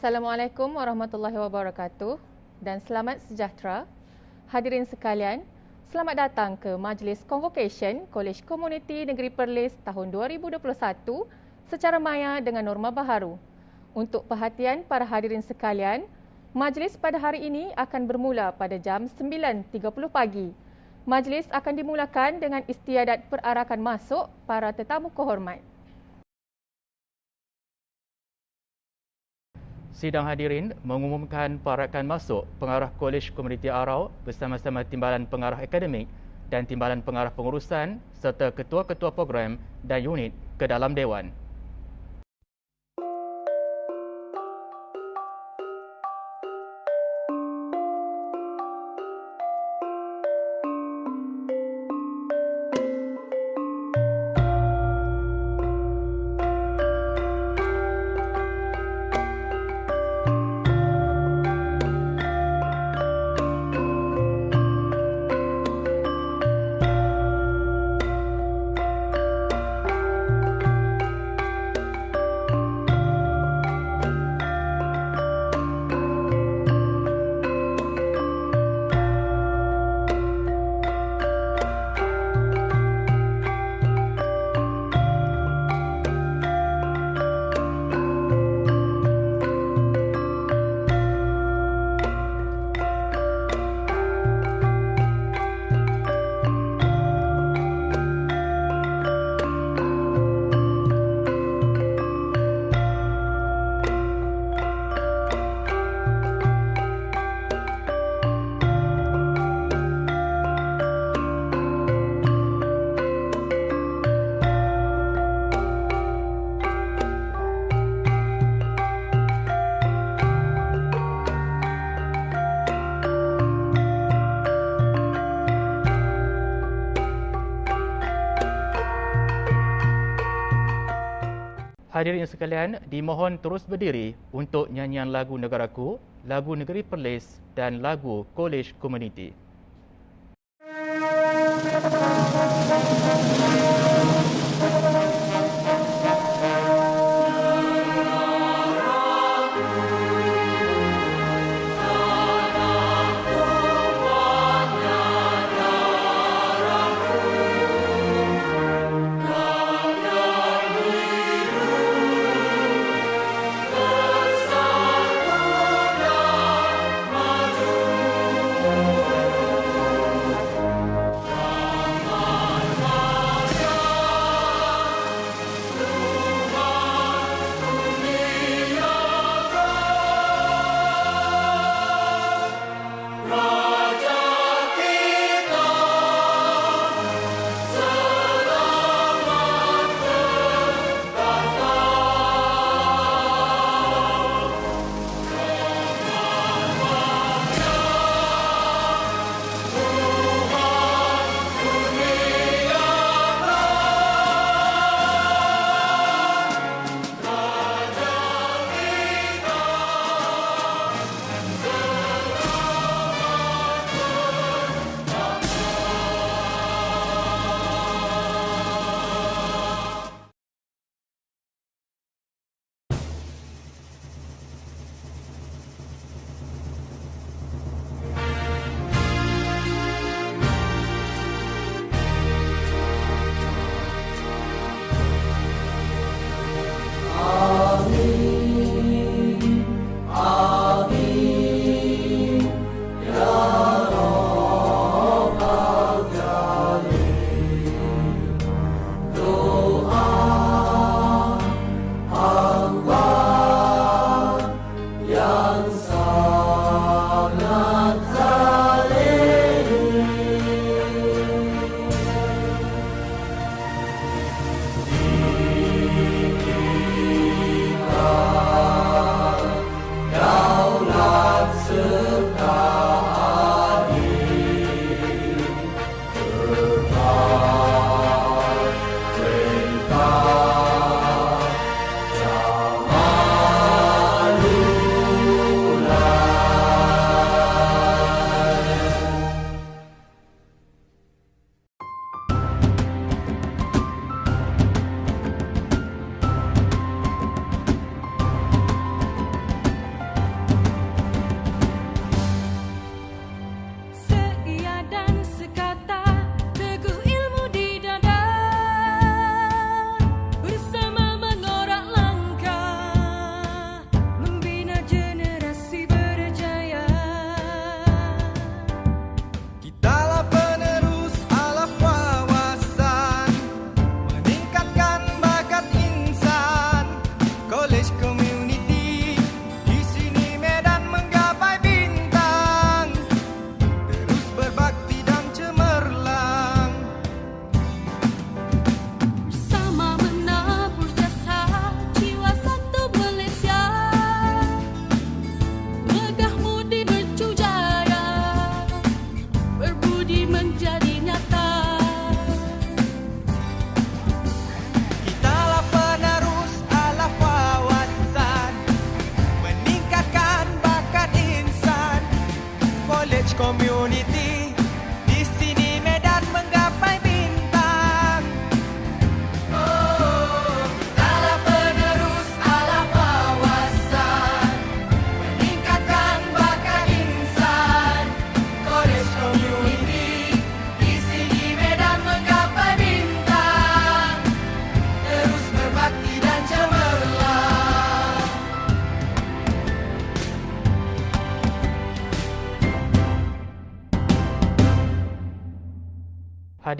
Assalamualaikum warahmatullahi wabarakatuh dan selamat sejahtera. Hadirin sekalian, selamat datang ke Majlis Convocation Kolej Komuniti Negeri Perlis tahun 2021 secara maya dengan norma baharu. Untuk perhatian para hadirin sekalian, majlis pada hari ini akan bermula pada jam 9.30 pagi. Majlis akan dimulakan dengan istiadat perarakan masuk para tetamu kehormat. Sidang hadirin mengumumkan perarakan masuk pengarah Kolej Komuniti Arau bersama-sama Timbalan Pengarah Akademik dan Timbalan Pengarah Pengurusan serta ketua-ketua program dan unit ke dalam Dewan. Hadirin sekalian, dimohon terus berdiri untuk nyanyian lagu Negaraku, lagu Negeri Perlis dan lagu Kolej Komuniti.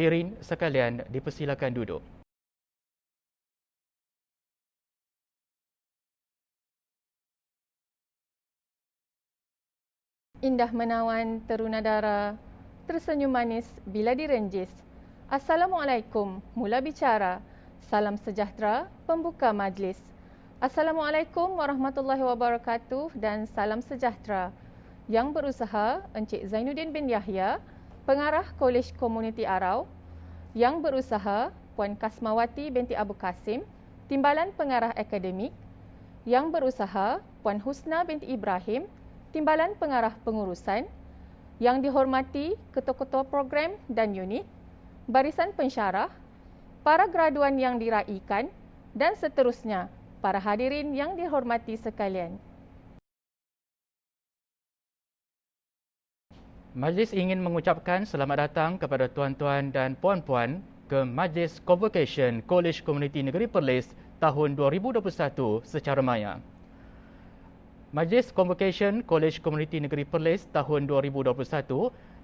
Hadirin sekalian dipersilakan duduk. Indah menawan terunadara, tersenyum manis bila direnjis. Assalamualaikum, mula bicara. Salam sejahtera, pembuka majlis. Assalamualaikum warahmatullahi wabarakatuh dan salam sejahtera. Yang berusaha, Encik Zainuddin bin Yahya, Pengarah Kolej Komuniti Arau. Yang berusaha, Puan Kasmawati binti Abu Kasim, Timbalan Pengarah Akademik. Yang berusaha, Puan Husna binti Ibrahim, Timbalan Pengarah Pengurusan. Yang dihormati ketua-ketua program dan unit, barisan pensyarah, para graduan yang diraikan dan seterusnya, para hadirin yang dihormati sekalian. Majlis ingin mengucapkan selamat datang kepada tuan-tuan dan puan-puan ke Majlis Convocation Kolej Komuniti Negeri Perlis tahun 2021 secara maya. Majlis Convocation Kolej Komuniti Negeri Perlis tahun 2021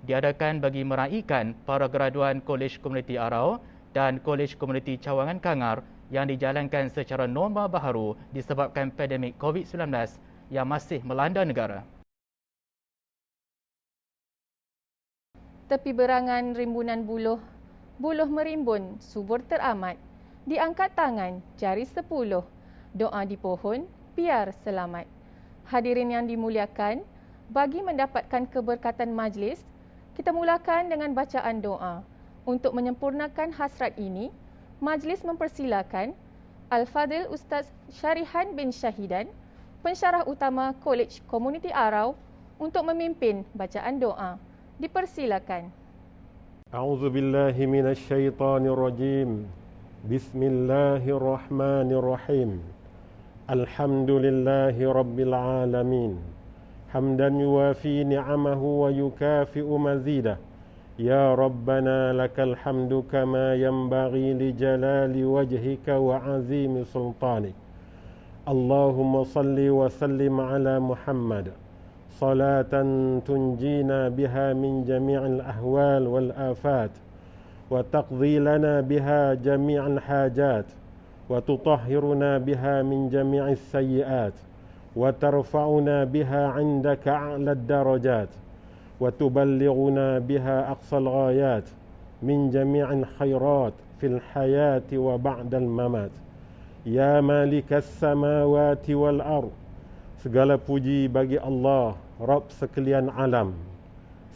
diadakan bagi meraikan para graduan Kolej Komuniti Arau dan Kolej Komuniti Cawangan Kangar yang dijalankan secara norma baharu disebabkan pandemik COVID-19 yang masih melanda negara. Tepi berangan rimbunan buluh, buluh merimbun, subur teramat. Diangkat tangan, jari 10, doa di pohon, biar selamat. Hadirin yang dimuliakan, bagi mendapatkan keberkatan majlis, kita mulakan dengan bacaan doa. Untuk menyempurnakan hasrat ini, majlis mempersilakan Al-Fadhil Ustaz Syarihan bin Syahidan, pensyarah utama Kolej Komuniti Arau, untuk memimpin bacaan doa. Dipersilakan. A'udzu billahi minasy syaithanir rajim. Bismillahirrahmanirrahim. Alhamdulillahi rabbil alamin. Hamdan yuwafi ni'amahu wa yukafi'u mazidah. Ya Rabbana lakal hamdu kama yanbaghi li jalali wajhika wa azimi sultanik. Allahumma salli wa sallim ala Muhammad. Salatan tunjina biha min jami'il ahwal wal afat. Wa taqdi lana biha jami'al hajat. وتطهرنا بها من جميع السيئات وترفعنا بها عندك أعلى الدرجات وتبلغنا بها أقصى الغايات من جميع الخيرات في الحياة وبعد الممات يا مالك السماوات والأرض. Segala puji bagi Allah, Rabb sekalian alam.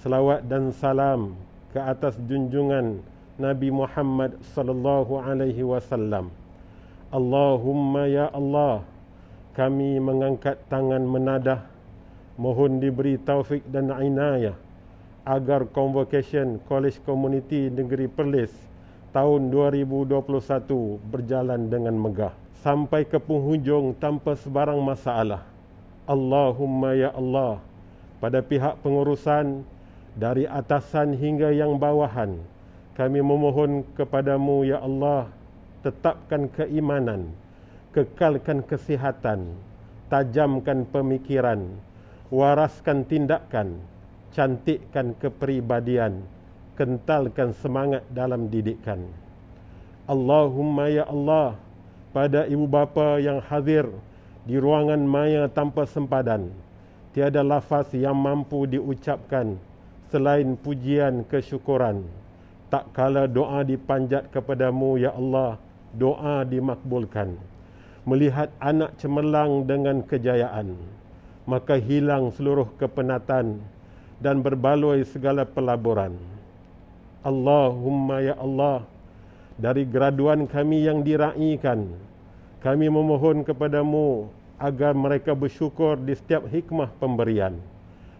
Selawat dan salam ke atas junjungan Nabi Muhammad sallallahu alaihi wasallam. Allahumma ya Allah, kami mengangkat tangan menadah, mohon diberi taufik dan inayah agar Convocation Kolej Komuniti Negeri Perlis tahun 2021 berjalan dengan megah sampai ke penghujung tanpa sebarang masalah. Allahumma ya Allah, pada pihak pengurusan dari atasan hingga yang bawahan, kami memohon kepadamu ya Allah, tetapkan keimanan, kekalkan kesihatan, tajamkan pemikiran, waraskan tindakan, cantikkan kepribadian, kentalkan semangat dalam didikan. Allahumma ya Allah, pada ibu bapa yang hadir di ruangan maya tanpa sempadan, tiada lafaz yang mampu diucapkan selain pujian kesyukuran. Tak kala doa dipanjat kepadamu ya Allah, doa dimakbulkan. Melihat anak cemerlang dengan kejayaan, maka hilang seluruh kepenatan dan berbaloi segala pelaburan. Allahumma ya Allah, dari graduan kami yang diraikan, kami memohon kepadamu agar mereka bersyukur di setiap hikmah pemberian.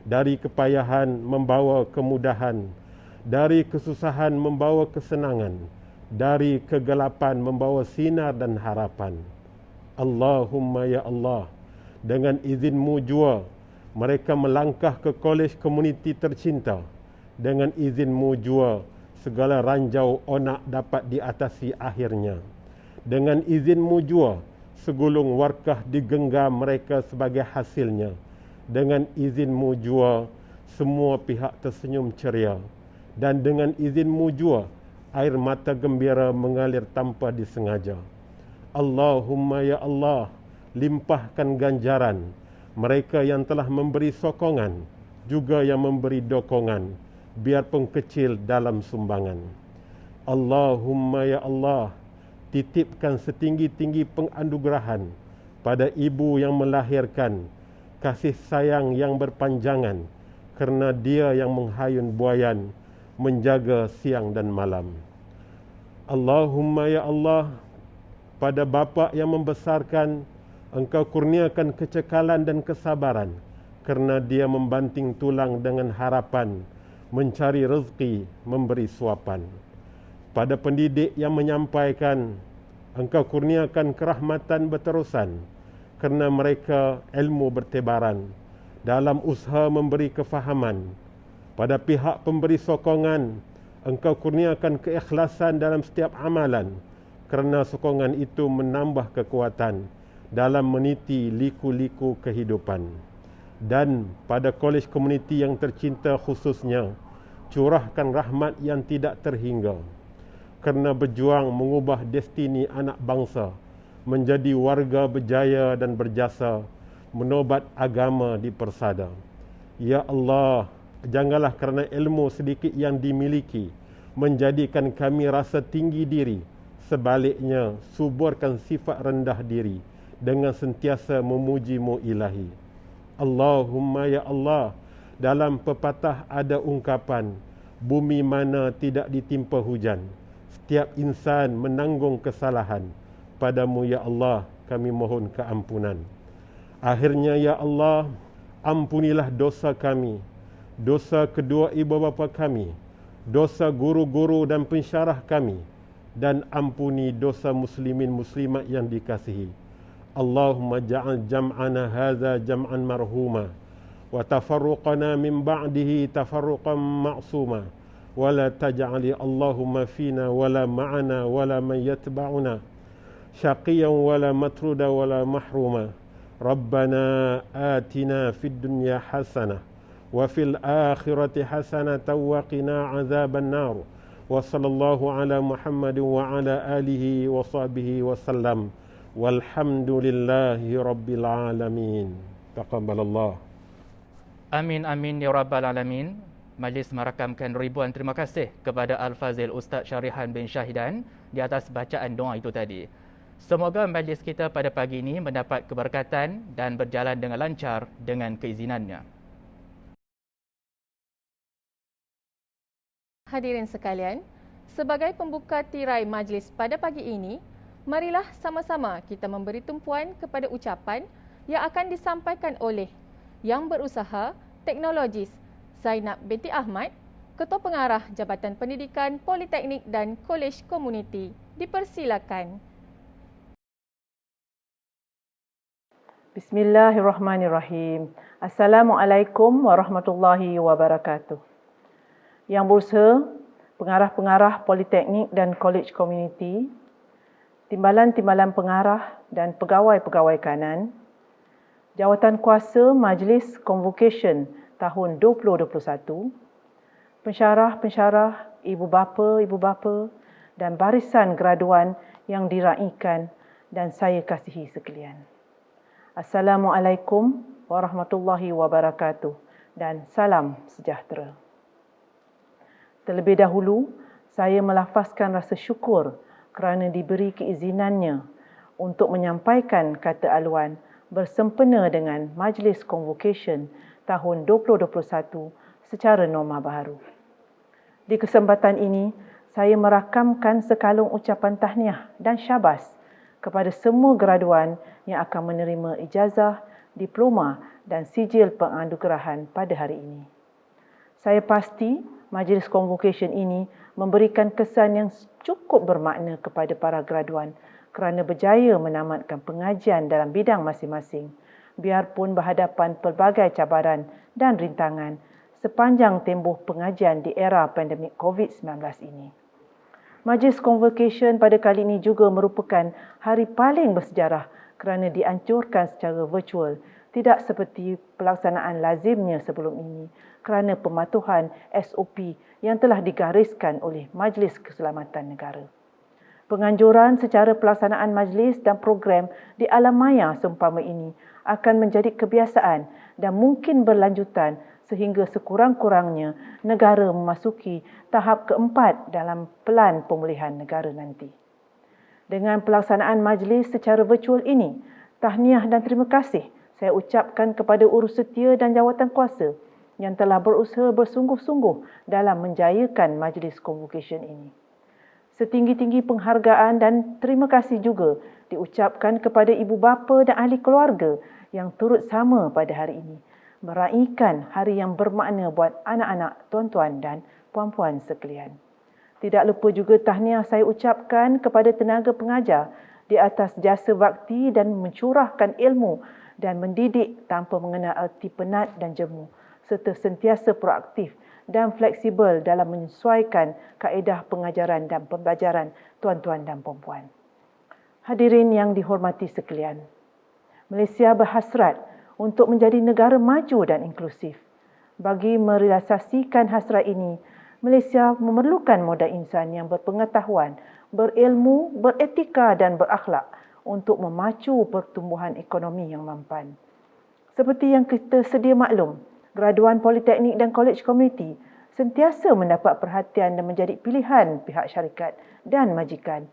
Dari kepayahan membawa kemudahan, dari kesusahan membawa kesenangan, dari kegelapan membawa sinar dan harapan. Allahumma ya Allah, dengan izinmu jua mereka melangkah ke kolej komuniti tercinta. Dengan izinmu jua segala ranjau onak dapat diatasi akhirnya. Dengan izinmu jua segulung warkah digenggam mereka sebagai hasilnya. Dengan izinmu jua semua pihak tersenyum ceria. Dan dengan izinmu jua air mata gembira mengalir tanpa disengaja. Allahumma ya Allah, limpahkan ganjaran mereka yang telah memberi sokongan, juga yang memberi dokongan, biarpun kecil dalam sumbangan. Allahumma ya Allah, titipkan setinggi-tinggi penganugerahan pada ibu yang melahirkan, kasih sayang yang berpanjangan, kerana dia yang menghayun buayan, menjaga siang dan malam. Allahumma ya Allah, pada bapa yang membesarkan, Engkau kurniakan kecekalan dan kesabaran, kerana dia membanting tulang dengan harapan, mencari rezeki, memberi suapan. Pada pendidik yang menyampaikan, Engkau kurniakan kerahmatan berterusan, kerana mereka ilmu bertebaran, dalam usaha memberi kefahaman. Pada pihak pemberi sokongan, Engkau kurniakan keikhlasan dalam setiap amalan, kerana sokongan itu menambah kekuatan dalam meniti liku-liku kehidupan. Dan pada kolej komuniti yang tercinta khususnya, curahkan rahmat yang tidak terhingga, kerana berjuang mengubah destini anak bangsa menjadi warga berjaya dan berjasa, menobat agama di persada. Ya Allah, janganlah kerana ilmu sedikit yang dimiliki menjadikan kami rasa tinggi diri. Sebaliknya, suburkan sifat rendah diri dengan sentiasa memuji-Mu ilahi. Allahumma ya Allah, dalam pepatah ada ungkapan, bumi mana tidak ditimpa hujan, setiap insan menanggung kesalahan. Padamu ya Allah, kami mohon keampunan. Akhirnya ya Allah, ampunilah dosa kami, dosa kedua ibu bapa kami, dosa guru-guru dan pensyarah kami, dan ampuni dosa muslimin muslimat yang dikasihi. Allahumma ja'al jam'ana hadza jam'an marhuma, wa tafarruqana min ba'dihi tafarruqan ma'suma, wa la taj'ali Allahumma fina wala ma'ana wala man yatba'una syaqiyan wala matruda wala mahruma. Rabbana atina fid dunya hasanah wa fil akhirati hasanatan wa qina azaban nar. Wa sallallahu ala Muhammadin wa ala alihi wa sahbihi wa sallam. Walhamdulillahi rabbil alamin. Taqabbalallah. Amin amin ya rabbal alamin. Majlis merakamkan ribuan terima kasih kepada Al-Fazil Ustaz Syarihan bin Syahidan di atas bacaan doa itu tadi. Semoga majlis kita pada pagi ini mendapat keberkatan dan berjalan dengan lancar dengan keizinannya. Hadirin sekalian, sebagai pembuka tirai majlis pada pagi ini, marilah sama-sama kita memberi tumpuan kepada ucapan yang akan disampaikan oleh Yang Berusaha Teknologis Zainab binti Ahmad, Ketua Pengarah Jabatan Pendidikan Politeknik dan Kolej Komuniti. Dipersilakan. Bismillahirrahmanirrahim. Assalamualaikum warahmatullahi wabarakatuh. Yang Berusaha, pengarah-pengarah Politeknik dan Kolej Komuniti, timbalan-timbalan pengarah dan pegawai-pegawai kanan, Jawatan Kuasa Majlis Convocation tahun 2021, pensyarah-pensyarah, ibu bapa dan barisan graduan yang diraikan dan saya kasihi sekalian. Assalamualaikum warahmatullahi wabarakatuh dan salam sejahtera. Terlebih dahulu, saya melafazkan rasa syukur kerana diberi keizinannya untuk menyampaikan kata aluan bersempena dengan Majlis Convocation tahun 2021 secara norma baharu. Di kesempatan ini, saya merakamkan sekalung ucapan tahniah dan syabas kepada semua graduan yang akan menerima ijazah, diploma dan sijil penganugerahan pada hari ini. Saya pasti Majlis Convocation ini memberikan kesan yang cukup bermakna kepada para graduan kerana berjaya menamatkan pengajian dalam bidang masing-masing, biarpun berhadapan pelbagai cabaran dan rintangan sepanjang tempoh pengajian di era pandemik COVID-19 ini. Majlis Convocation pada kali ini juga merupakan hari paling bersejarah kerana dianjurkan secara virtual, tidak seperti pelaksanaan lazimnya sebelum ini kerana pematuhan SOP yang telah digariskan oleh Majlis Keselamatan Negara. Penganjuran secara pelaksanaan majlis dan program di alam maya seumpama ini akan menjadi kebiasaan dan mungkin berlanjutan sehingga sekurang-kurangnya negara memasuki tahap keempat dalam pelan pemulihan negara nanti. Dengan pelaksanaan majlis secara virtual ini, tahniah dan terima kasih saya ucapkan kepada urus setia dan jawatankuasa yang telah berusaha bersungguh-sungguh dalam menjayakan majlis convocation ini. Setinggi-tinggi penghargaan dan terima kasih juga diucapkan kepada ibu bapa dan ahli keluarga yang turut sama pada hari ini, meraihkan hari yang bermakna buat anak-anak, tuan-tuan dan puan-puan sekalian. Tidak lupa juga tahniah saya ucapkan kepada tenaga pengajar di atas jasa bakti dan mencurahkan ilmu dan mendidik tanpa mengenal erti penat dan jemu, serta sentiasa proaktif dan fleksibel dalam menyesuaikan kaedah pengajaran dan pembelajaran tuan-tuan dan puan-puan. Hadirin yang dihormati sekalian, Malaysia berhasrat untuk menjadi negara maju dan inklusif. Bagi merealisasikan hasrat ini, Malaysia memerlukan modal insan yang berpengetahuan, berilmu, beretika dan berakhlak untuk memacu pertumbuhan ekonomi yang mampan. Seperti yang kita sedia maklum, graduan politeknik dan kolej komuniti sentiasa mendapat perhatian dan menjadi pilihan pihak syarikat dan majikan,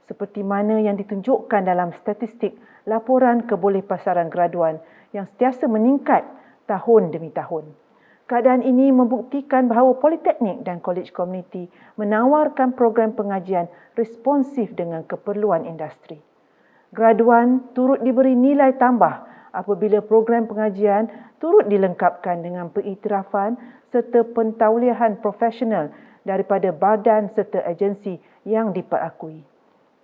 seperti mana yang ditunjukkan dalam statistik laporan kebolehpasaran graduan yang sentiasa meningkat tahun demi tahun. Keadaan ini membuktikan bahawa politeknik dan kolej komuniti menawarkan program pengajian responsif dengan keperluan industri. Graduan turut diberi nilai tambah apabila program pengajian turut dilengkapkan dengan pengiktirafan serta pentauliahan profesional daripada badan serta agensi yang diperakui.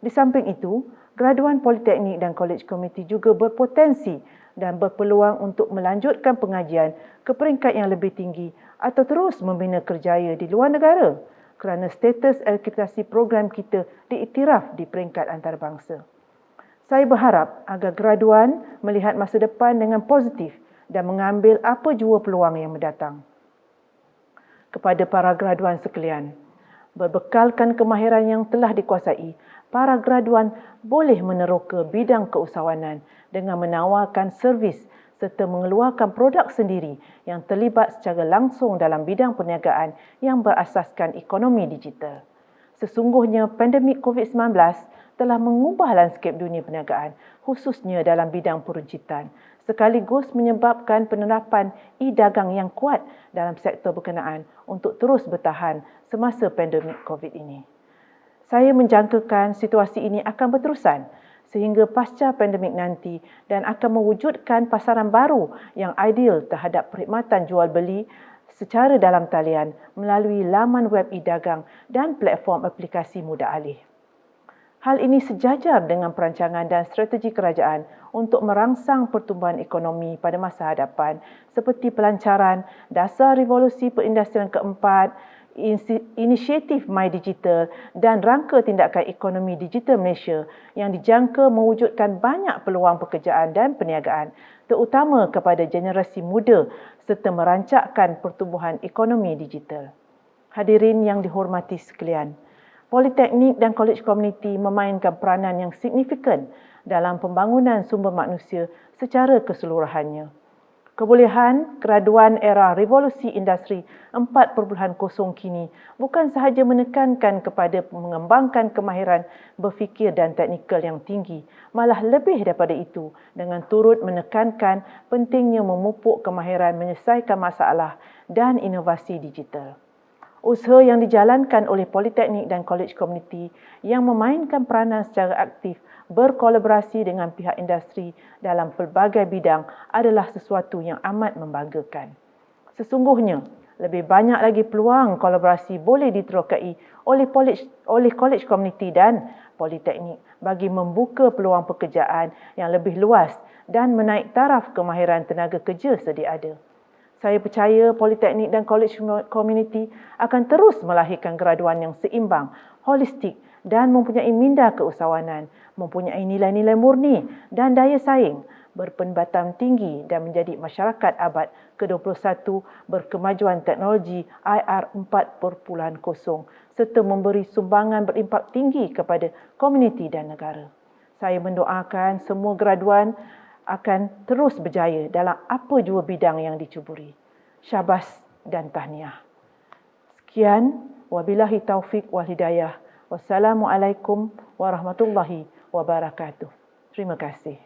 Di samping itu, graduan politeknik dan kolej komuniti juga berpotensi dan berpeluang untuk melanjutkan pengajian ke peringkat yang lebih tinggi atau terus membina kerjaya di luar negara kerana status akreditasi program kita diiktiraf di peringkat antarabangsa. Saya berharap agar graduan melihat masa depan dengan positif dan mengambil apa jua peluang yang mendatang. Kepada para graduan sekalian, berbekalkan kemahiran yang telah dikuasai, para graduan boleh meneroka bidang keusahawanan dengan menawarkan servis serta mengeluarkan produk sendiri yang terlibat secara langsung dalam bidang perniagaan yang berasaskan ekonomi digital. Sesungguhnya pandemik COVID-19 telah mengubah lanskip dunia perniagaan, khususnya dalam bidang peruncitan, sekaligus menyebabkan penerapan e-dagang yang kuat dalam sektor berkenaan untuk terus bertahan semasa pandemik COVID ini. Saya menjangkakan situasi ini akan berterusan sehingga pasca pandemik nanti dan akan mewujudkan pasaran baru yang ideal terhadap perkhidmatan jual beli secara dalam talian melalui laman web e-dagang dan platform aplikasi mudah alih. Hal ini sejajar dengan perancangan dan strategi kerajaan untuk merangsang pertumbuhan ekonomi pada masa hadapan seperti pelancaran dasar revolusi perindustrian keempat, inisiatif My Digital dan rangka tindakan ekonomi digital Malaysia yang dijangka mewujudkan banyak peluang pekerjaan dan perniagaan, terutama kepada generasi muda serta merancangkan pertumbuhan ekonomi digital. Hadirin yang dihormati sekalian, politeknik dan kolej komuniti memainkan peranan yang signifikan dalam pembangunan sumber manusia secara keseluruhannya. Kebolehan graduan era revolusi industri 4.0 kini bukan sahaja menekankan kepada mengembangkan kemahiran berfikir dan teknikal yang tinggi, malah lebih daripada itu dengan turut menekankan pentingnya memupuk kemahiran menyelesaikan masalah dan inovasi digital. Usaha yang dijalankan oleh politeknik dan kolej komuniti yang memainkan peranan secara aktif berkolaborasi dengan pihak industri dalam pelbagai bidang adalah sesuatu yang amat membanggakan. Sesungguhnya, lebih banyak lagi peluang kolaborasi boleh diterokai oleh kolej komuniti dan politeknik bagi membuka peluang pekerjaan yang lebih luas dan menaik taraf kemahiran tenaga kerja sedia ada. Saya percaya politeknik dan kolej komuniti akan terus melahirkan graduan yang seimbang, holistik dan mempunyai minda keusahawanan, mempunyai nilai-nilai murni dan daya saing, berpendapatan tinggi dan menjadi masyarakat abad ke-21 berkemajuan teknologi IR 4.0 serta memberi sumbangan berimpak tinggi kepada komuniti dan negara. Saya mendoakan semua graduan akan terus berjaya dalam apa jua bidang yang dicuburi. Syabas dan tahniah. Sekian, wabillahi taufik wal hidayah. Wassalamualaikum warahmatullahi wabarakatuh. Terima kasih.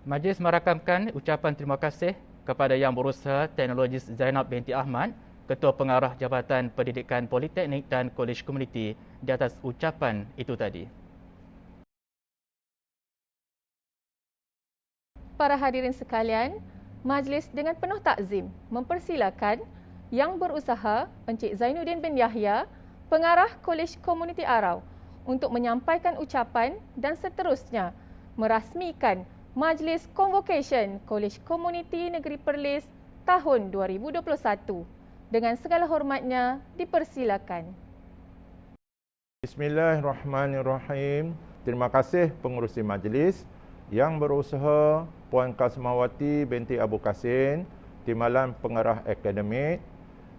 Majlis merakamkan ucapan terima kasih kepada Yang Berusaha Teknologis Zainab binti Ahmad, Ketua Pengarah Jabatan Pendidikan Politeknik dan Kolej Komuniti di atas ucapan itu tadi. Para hadirin sekalian, majlis dengan penuh takzim mempersilakan Yang Berusaha Encik Zainuddin bin Yahya, Pengarah Kolej Komuniti Arau untuk menyampaikan ucapan dan seterusnya merasmikan Majlis Convocation Kolej Komuniti Negeri Perlis tahun 2021. Dengan segala hormatnya, dipersilakan. Bismillahirrahmanirrahim. Terima kasih pengerusi majlis, Yang Berusaha Puan Kasmawati binti Abu Kasin, Timbalan Pengarah Akademik,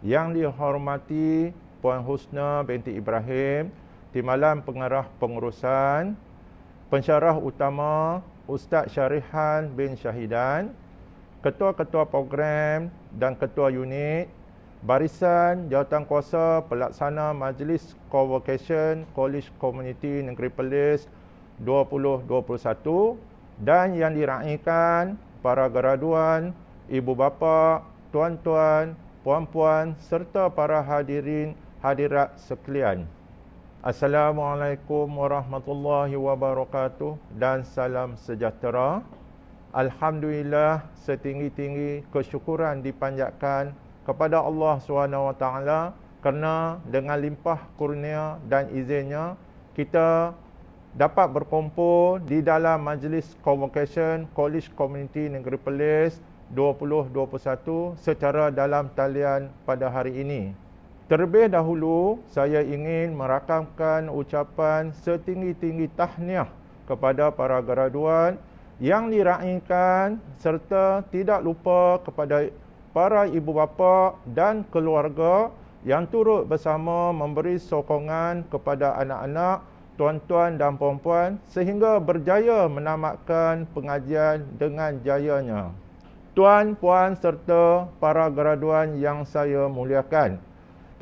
yang dihormati Puan Husna binti Ibrahim, Timbalan Pengarah Pengurusan, Pensyarah Utama Ustaz Syarihan bin Syahidan, Ketua-Ketua Program dan Ketua Unit, Barisan Jawatankuasa Pelaksana Majlis Convocation Kolej Komuniti Negeri Perlis 2021 dan yang diraikan para graduan, ibu bapa, tuan-tuan, puan-puan serta para hadirin hadirat sekalian. Assalamualaikum warahmatullahi wabarakatuh dan salam sejahtera. Alhamdulillah, setinggi-tinggi kesyukuran dipanjatkan kepada Allah SWT kerana dengan limpah kurnia dan izinnya kita dapat berkumpul di dalam Majlis Convocation Kolej Komuniti Negeri Perlis 2021 secara dalam talian pada hari ini. Terlebih dahulu, saya ingin merakamkan ucapan setinggi-tinggi tahniah kepada para graduan yang diraikan serta tidak lupa kepada para ibu bapa dan keluarga yang turut bersama memberi sokongan kepada anak-anak, tuan-tuan dan puan-puan sehingga berjaya menamatkan pengajian dengan jayanya. Tuan, puan serta para graduan yang saya muliakan,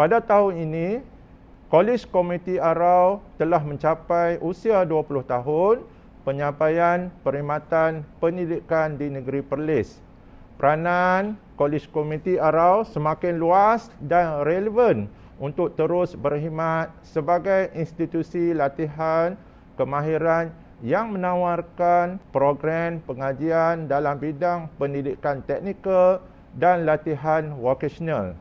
pada tahun ini, Kolej Komuniti Arau telah mencapai usia 20 tahun penyampaian perkhidmatan pendidikan di negeri Perlis. Peranan Kolej Komuniti Arau semakin luas dan relevan untuk terus berkhidmat sebagai institusi latihan kemahiran yang menawarkan program pengajian dalam bidang pendidikan teknikal dan latihan vokasional.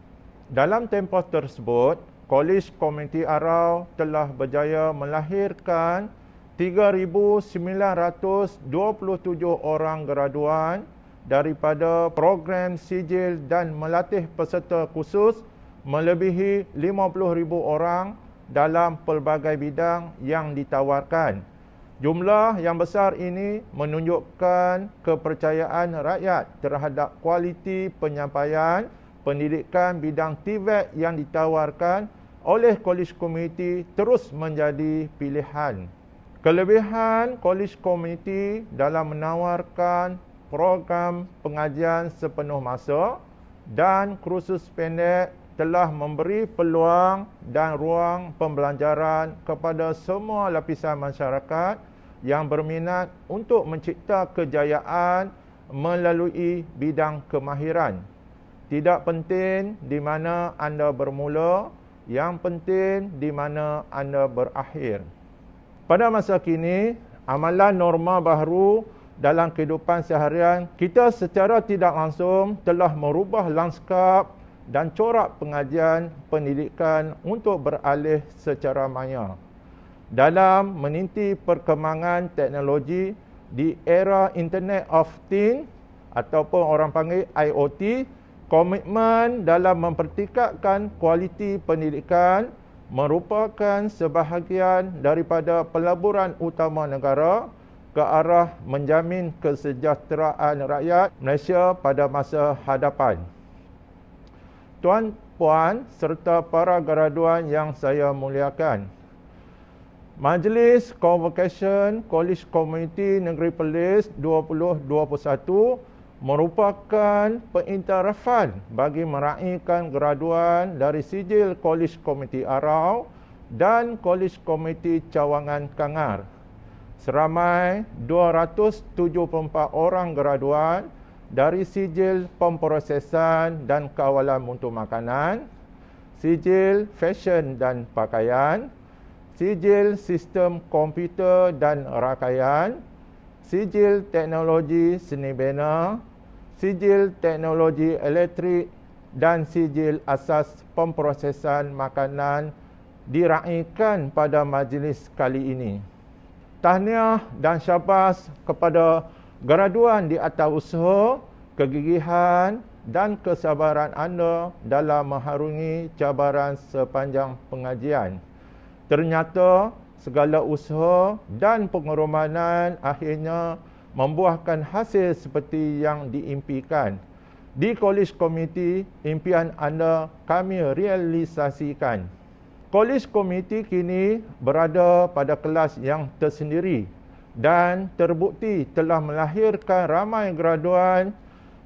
Dalam tempoh tersebut, Kolej Komuniti Arau telah berjaya melahirkan 3,927 orang graduan daripada program sijil dan melatih peserta khusus melebihi 50,000 orang dalam pelbagai bidang yang ditawarkan. Jumlah yang besar ini menunjukkan kepercayaan rakyat terhadap kualiti penyampaian pendidikan bidang TVET yang ditawarkan oleh Kolej Komuniti terus menjadi pilihan. Kelebihan Kolej Komuniti dalam menawarkan program pengajian sepenuh masa dan kursus pendek telah memberi peluang dan ruang pembelajaran kepada semua lapisan masyarakat yang berminat untuk mencipta kejayaan melalui bidang kemahiran. Tidak penting di mana anda bermula, yang penting di mana anda berakhir. Pada masa kini, amalan norma baru dalam kehidupan seharian kita secara tidak langsung telah merubah lanskap dan corak pengajian pendidikan untuk beralih secara maya. Dalam meninti perkembangan teknologi di era Internet of Things ataupun orang panggil IoT, komitmen dalam mempertingkatkan kualiti pendidikan merupakan sebahagian daripada pelaburan utama negara ke arah menjamin kesejahteraan rakyat Malaysia pada masa hadapan. Tuan-puan serta para graduan yang saya muliakan, Majlis Convocation College Community Negeri Perlis 2021 merupakan pengiktirafan bagi meraihkan graduan dari sijil College Community Arau dan College Community Cawangan Kangar. Seramai 274 orang graduan dari sijil pemprosesan dan kawalan mutu makanan, sijil fashion dan pakaian, sijil sistem komputer dan rakaian, sijil teknologi seni bina, sijil teknologi elektrik dan sijil asas pemprosesan makanan diraihkan pada majlis kali ini. Tahniah dan syabas kepada graduan di atas usaha, kegigihan dan kesabaran anda dalam mengharungi cabaran sepanjang pengajian. Ternyata segala usaha dan pengorbanan akhirnya membuahkan hasil seperti yang diimpikan. Di College Committee, impian anda kami realisasikan. College Committee kini berada pada kelas yang tersendiri dan terbukti telah melahirkan ramai graduan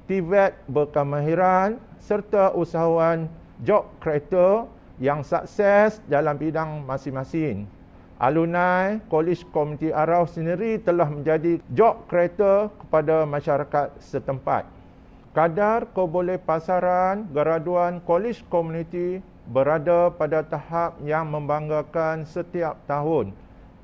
TVET berkemahiran serta usahawan job creator yang sukses dalam bidang masing-masing. Alumni College Community Arau sendiri telah menjadi job creator kepada masyarakat setempat. Kadar kebolehpasaran graduan College Community berada pada tahap yang membanggakan setiap tahun.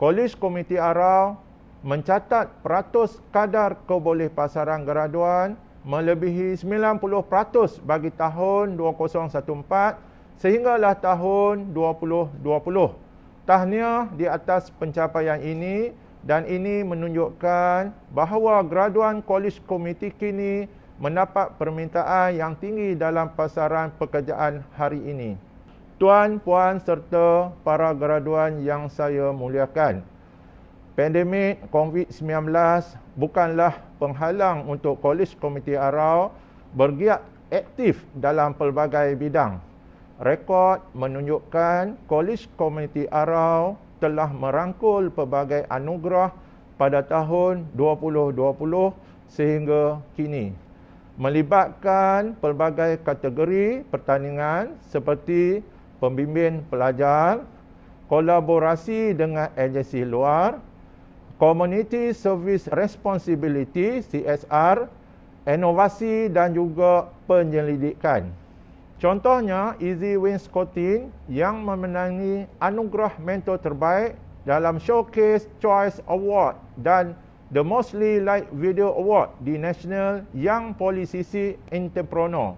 College Community Arau mencatat peratus kadar kebolehpasaran graduan melebihi 90% bagi tahun 2014 sehinggalah tahun 2020. Tahniah di atas pencapaian ini dan ini menunjukkan bahawa graduan College Community kini mendapat permintaan yang tinggi dalam pasaran pekerjaan hari ini. Tuan, puan serta para graduan yang saya muliakan, pandemik COVID-19 bukanlah penghalang untuk College Community Arau bergiat aktif dalam pelbagai bidang. Rekod menunjukkan College Community Arau telah merangkul pelbagai anugerah pada tahun 2020 sehingga kini, melibatkan pelbagai kategori pertandingan seperti pembimbing pelajar, kolaborasi dengan agensi luar, Community Service Responsibility CSR, inovasi dan juga penyelidikan. Contohnya, Easy Wainscoting yang memenangi anugerah mentor terbaik dalam Showcase Choice Award dan The Mostly Liked Video Award di National Young Policy Entrepreneur.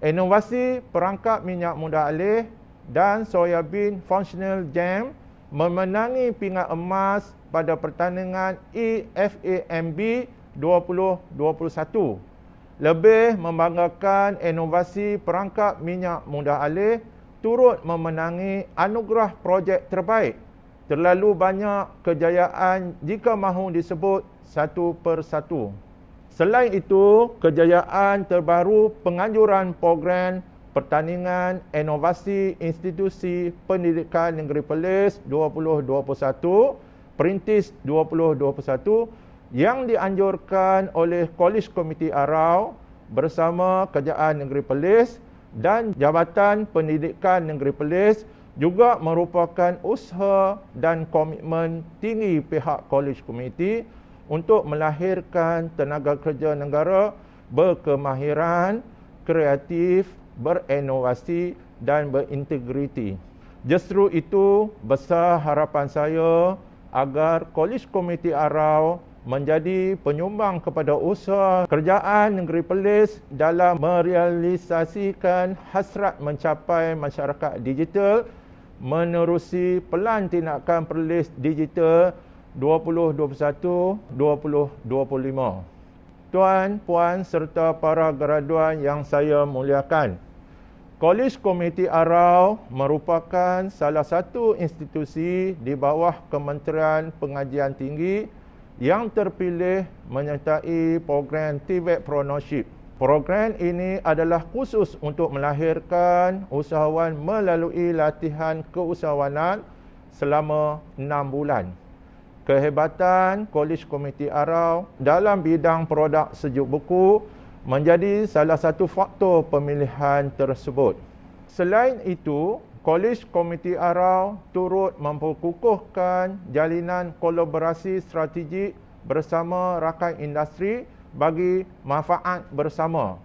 Inovasi perangkap minyak muda alih dan soybean functional jam memenangi pingat emas pada pertandingan EFAMB 2021. Lebih membanggakan, inovasi perangkap minyak muda alih turut memenangi anugerah projek terbaik. Terlalu banyak kejayaan jika mahu disebut satu persatu. Selain itu, kejayaan terbaru penganjuran program pertandingan inovasi institusi pendidikan Negeri Perlis 2021, Perintis 2021 yang dianjurkan oleh College Committee Arau bersama Kerajaan Negeri Perlis dan Jabatan Pendidikan Negeri Perlis juga merupakan usaha dan komitmen tinggi pihak College Committee untuk melahirkan tenaga kerja negara berkemahiran, kreatif, berinovasi dan berintegriti. Justru itu, besar harapan saya agar College Committee Arau menjadi penyumbang kepada usaha Kerajaan Negeri Perlis dalam merealisasikan hasrat mencapai masyarakat digital menerusi Pelan Tindakan Perlis Digital 2021-2025. Tuan, puan serta para graduan yang saya muliakan, College Committee Arau merupakan salah satu institusi di bawah Kementerian Pengajian Tinggi yang terpilih menyertai program TVET Pronoship. Program ini adalah khusus untuk melahirkan usahawan melalui latihan keusahawanan selama 6 bulan. Kehebatan Kolej Komuniti Arau dalam bidang produk sejuk beku menjadi salah satu faktor pemilihan tersebut. Selain itu, Kolej Komuniti Arau turut memperkukuhkan jalinan kolaborasi strategik bersama rakan industri bagi manfaat bersama.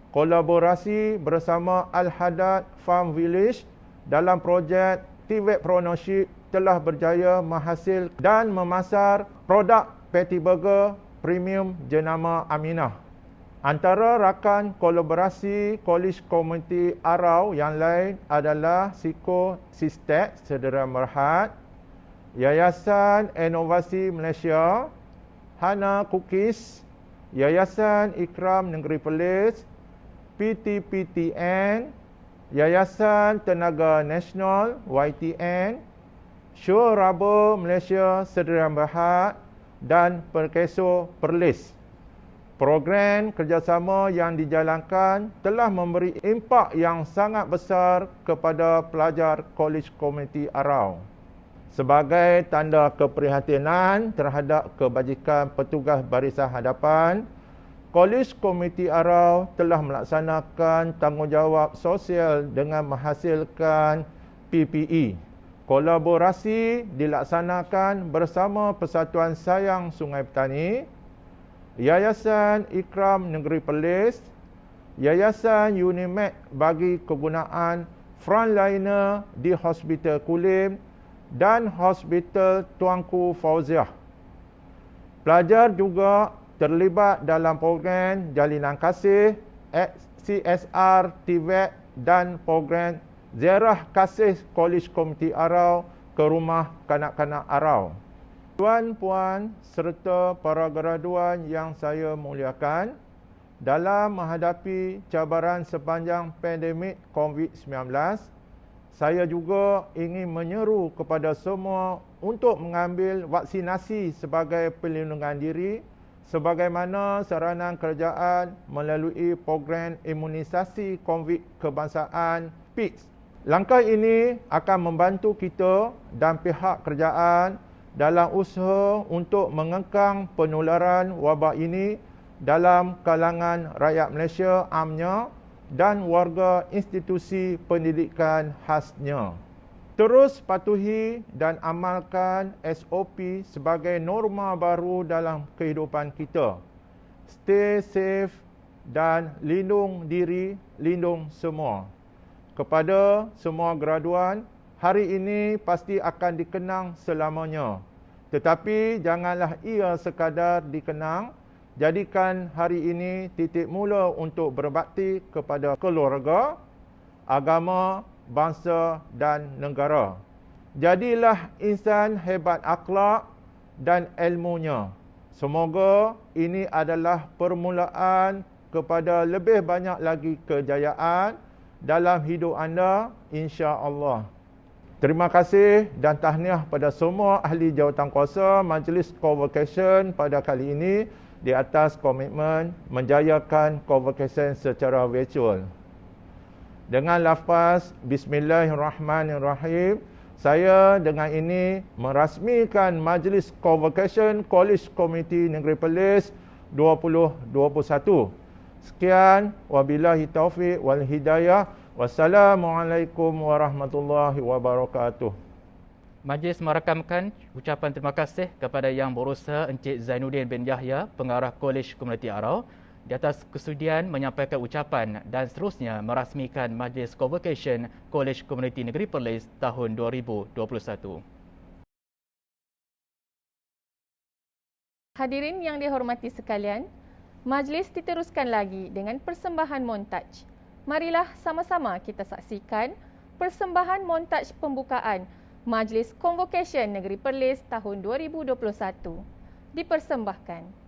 Kolaborasi bersama Al-Hadad Farm Village dalam projek TVET Pronoship telah berjaya menghasil dan memasar produk patty burger premium jenama Aminah. Antara rakan kolaborasi Kolej Komuniti Arau yang lain adalah Siko Sistek Sedera Merhat, Yayasan Inovasi Malaysia, Hana Cookies, Yayasan Ikram Negeri Perlis, PTPTN, Yayasan Tenaga Nasional YTN, Show Rubber Malaysia Sdn Bhd dan Perkeso Perlis. Program kerjasama yang dijalankan telah memberi impak yang sangat besar kepada pelajar Kolej Komuniti Arau. Sebagai tanda keprihatinan terhadap kebajikan petugas barisan hadapan, Kolej Komuniti Arau telah melaksanakan tanggungjawab sosial dengan menghasilkan PPE. Kolaborasi dilaksanakan bersama Persatuan Sayang Sungai Petani, Yayasan Ikram Negeri Perlis, Yayasan Unimed bagi kegunaan frontliner di Hospital Kulim dan Hospital Tuanku Fauziah. Pelajar juga terlibat dalam program Jalinan Kasih, CSR TVET dan program Ziarah Kasih Kolej Komuniti Arau ke rumah kanak-kanak Arau. Tuan-puan serta para graduan yang saya muliakan, dalam menghadapi cabaran sepanjang pandemik COVID-19, saya juga ingin menyeru kepada semua untuk mengambil vaksinasi sebagai perlindungan diri sebagaimana saranan kerajaan melalui program imunisasi COVID kebangsaan PIKS. Langkah ini akan membantu kita dan pihak kerajaan dalam usaha untuk mengekang penularan wabak ini dalam kalangan rakyat Malaysia amnya dan warga institusi pendidikan khasnya. Terus patuhi dan amalkan SOP sebagai norma baru dalam kehidupan kita. Stay safe dan lindung diri, lindung semua. Kepada semua graduan, hari ini pasti akan dikenang selamanya. Tetapi janganlah ia sekadar dikenang, jadikan hari ini titik mula untuk berbakti kepada keluarga, agama, bangsa dan negara. Jadilah insan hebat akhlak dan ilmunya. Semoga ini adalah permulaan kepada lebih banyak lagi kejayaan dalam hidup anda, insya-Allah. Terima kasih dan tahniah pada semua ahli jawatankuasa Majlis Convocation pada kali ini di atas komitmen menjayakan convocation secara virtual. Dengan lafaz Bismillahirrahmanirrahim, saya dengan ini merasmikan Majlis Convocation Kolej Komuniti Negeri Perlis 2021. Sekian, wabillahi taufiq wal hidayah. Wassalamualaikum warahmatullahi wabarakatuh. Majlis merakamkan ucapan terima kasih kepada Yang Berusaha Encik Zainuddin bin Yahya, Pengarah Kolej Komuniti Arau, di atas kesudian menyampaikan ucapan dan seterusnya merasmikan Majlis Convocation Kolej Komuniti Negeri Perlis tahun 2021. Hadirin yang dihormati sekalian, majlis diteruskan lagi dengan persembahan montaj. Marilah sama-sama kita saksikan persembahan montaj pembukaan Majlis Convocation Negeri Perlis tahun 2021. Dipersembahkan.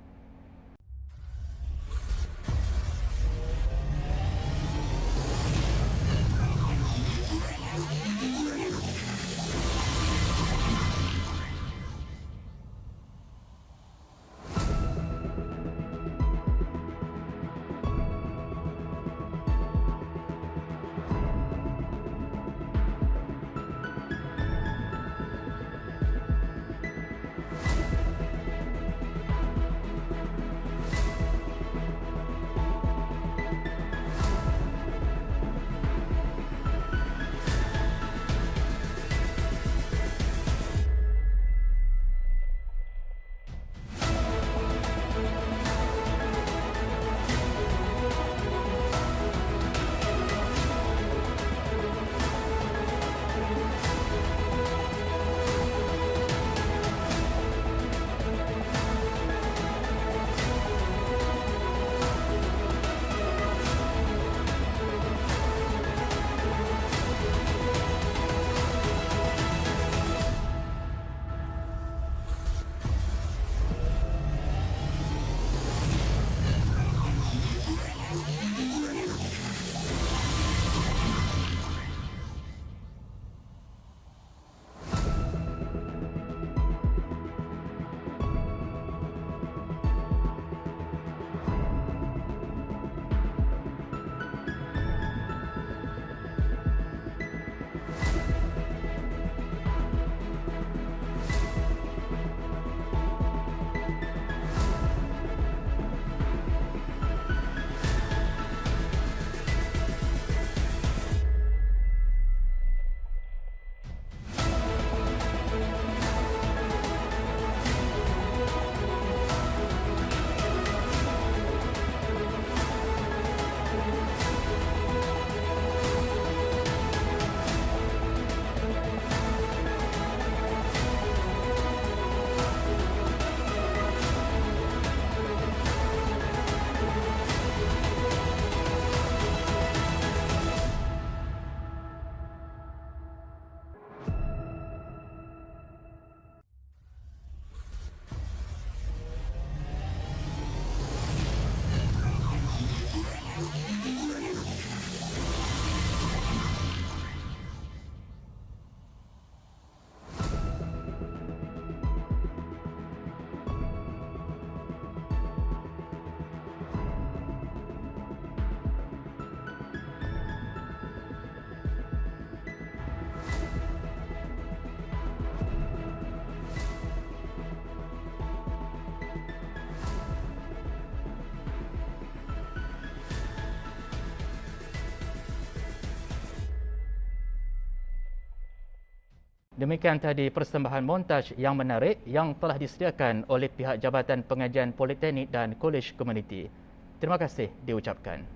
Demikian tadi persembahan montaj yang menarik yang telah disediakan oleh pihak Jabatan Pengajian Politeknik dan Kolej Komuniti. Terima kasih diucapkan.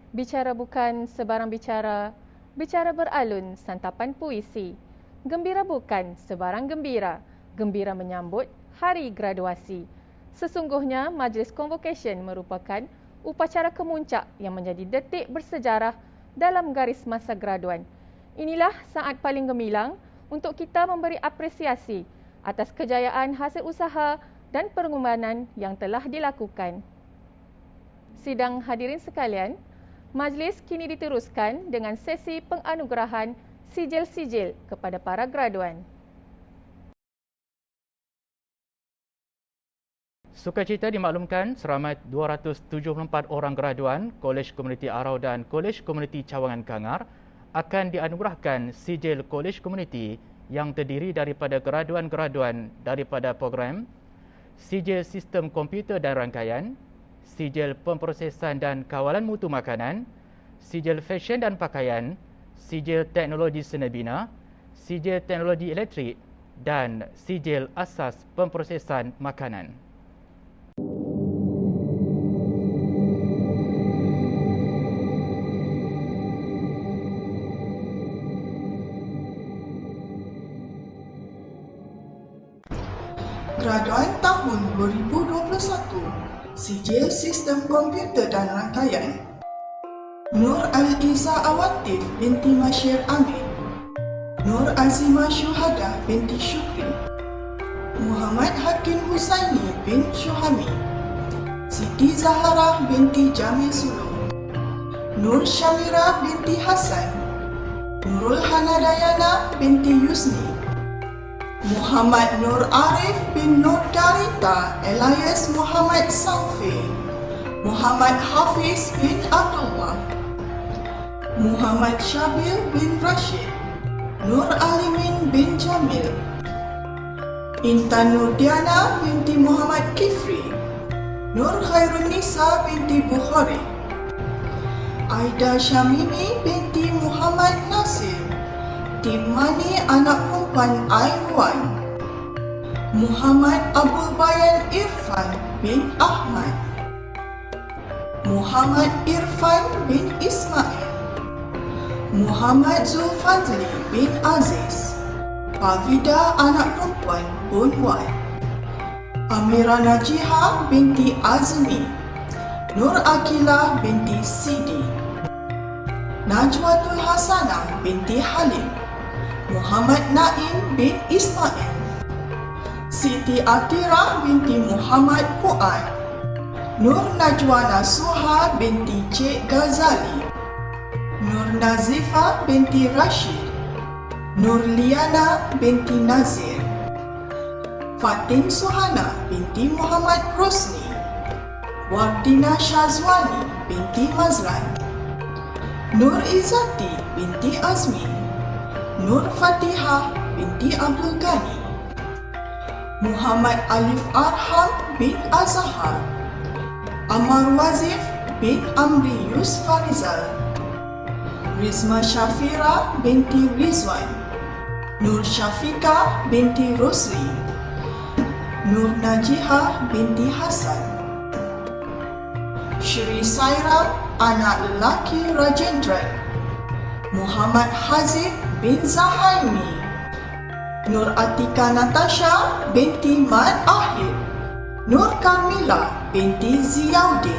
Bicara bukan sebarang bicara, bicara beralun santapan puisi. Gembira bukan sebarang gembira, gembira menyambut hari graduasi. Sesungguhnya Majlis Convocation merupakan upacara kemuncak yang menjadi detik bersejarah dalam garis masa graduan. Inilah saat paling gemilang untuk kita memberi apresiasi atas kejayaan hasil usaha dan pengorbanan yang telah dilakukan. Sidang hadirin sekalian, majlis kini diteruskan dengan sesi penganugerahan sijil-sijil kepada para graduan. Sukacita dimaklumkan seramai 274 orang graduan Kolej Komuniti Arau dan Kolej Komuniti Cawangan Kangar akan dianugerahkan sijil Kolej Komuniti yang terdiri daripada graduan-graduan daripada program sijil Sistem Komputer dan Rangkaian, sijil Pemprosesan dan Kawalan Mutu Makanan, sijil Fashion dan Pakaian, sijil Teknologi Senebina, sijil Teknologi Elektrik dan sijil Asas Pemprosesan Makanan. Graduan tahun 2021, Sijil Sistem Komputer dan Rangkaian, Nur Al-Iza Awatif binti Masyir Amin, Nur Azimah Syuhada binti Syukri, Muhammad Hakim Husaini bin Syuhami, Siti Zahara binti Jamil Sulung, Nur Syamira binti Hasan, Nurul Hanadayana binti Yusni, Muhammad Nur Arif bin Nur Darita alias Muhammad Saufi, Muhammad Hafiz bin Abdullah, Muhammad Syabil bin Rashid, Nur Alimin bin Jamil, Intan Nurdiana binti Muhammad Kifri, Nur Khairunisa binti Bukhari, Aida Syamimi binti Muhammad Nasir, Timani anak perempuan Aiwan, Muhammad Abdul Bayan Irfan bin Ahmad, Muhammad Irfan bin Ismail, Muhammad Zulfazli bin Aziz, Pavida anak perempuan Bunwan, Amira Najiha binti Azmi, Nur Akilah binti Sidi, Najwatul Hasanah binti Halim, Muhammad Naim bin Ismail, Siti Atira binti Muhammad Fuad, Nur Najwa Nasuha binti Cik Ghazali, Nur Nazifa binti Rashid, Nur Liana binti Nazir, Fatin Suhana binti Muhammad Rosni, Wardina Syazwani binti Mazlan, Nur Izzati binti Azmi, Nur Fatihah binti Abdul Ghani, Muhammad Alif Arham bin Azhar, Amar Wazif bin Amri Yus Farizal, Rizma Syafira binti Rizwan, Nur Syafika binti Rosli, Nur Najihah binti Hasan, Shri Saira anak lelaki Rajendran, Muhammad Hazib bin Zahaimi, Nur Atika Natasha binti Mat Ahir, Nur Kamila binti Ziauddin,